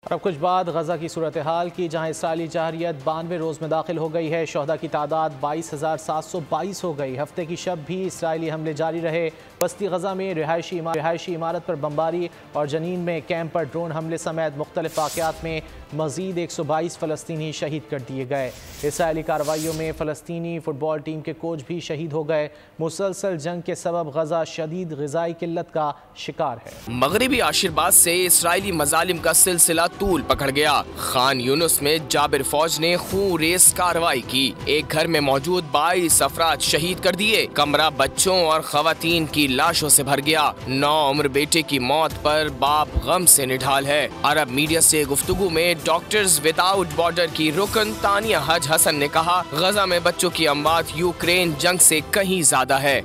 और अब कुछ बाद गजा की सूरत हाल की, जहाँ इसराइली जहरियत 92 रोज़ में दाखिल हो गई है। शहदा की तादाद 22,722 हो गई। हफ्ते की शब भी इसराइली हमले जारी रहे। बस्ती गजा में रिहायशी इमारत पर बमबारी और जनीन में कैंप पर ड्रोन हमले समेत मुख्तलिफ वाक़यात में मज़ीद 122 फ़लस्तीनी शहीद कर दिए गए। इसराइली कार्रवाइयों में फ़लस्तीनी फ़ुटबॉल टीम के कोच भी शहीद हो गए। मुसलसल जंग के सबब गजा शदीद ग़िज़ाई किल्लत का शिकार है। मगरिबी आशीर्वाद से इसराइली मजालिम का सिलसिला तूल पकड़ गया। खान यूनुस में जाबिर फौज ने खून रेस कार्रवाई की। एक घर में मौजूद 22 अफराद शहीद कर दिए। कमरा बच्चों और खवातीन की लाशों से भर गया। 9 उम्र बेटे की मौत पर बाप गम से निढाल है। अरब मीडिया से गुफ्तगू में डॉक्टर्स विदाउट बॉर्डर की रुकन तानिया हज हसन ने कहा, गजा में बच्चों की अमवात यूक्रेन जंग से कहीं ज्यादा है।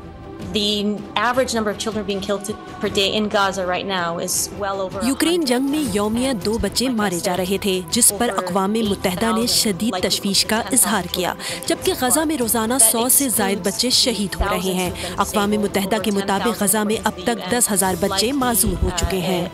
यूक्रेन जंग में यौमिया 2 बच्चे मारे जा रहे थे, जिस पर अक़वाम मुत्तहिदा ने शदीद तशवीश का इजहार किया, जबकि गजा में रोजाना 100 से जायद बच्चे शहीद हो रहे हैं। अक़वाम मुत्तहिदा के मुताबिक गजा में अब तक 10,000 बच्चे माजूर हो चुके हैं।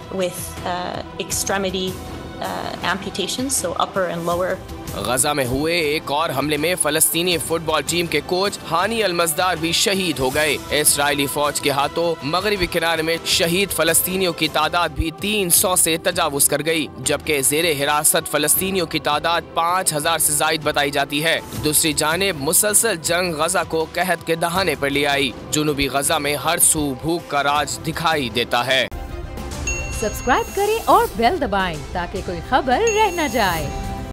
गजा में हुए एक और हमले में फलस्तीनी फुटबॉल टीम के कोच हानी अल-मज़दार भी शहीद हो गए। इस्राएली फौज के हाथों मगरिबी किनारे में शहीद फलस्तीनियों की तादाद भी 300 से तजावुज कर गई, जबकि ज़ेरे हिरासत फलस्तीनियों की तादाद 5,000 से जायद बताई जाती है। दूसरी जानिब मुसलसल जंग गजा को कहत के दहाने पर ले आई। जुनूबी गजा में हर सू भूख का राज दिखाई देता है। सब्सक्राइब करें और बेल दबाएं ताकि कोई खबर रह न जाए।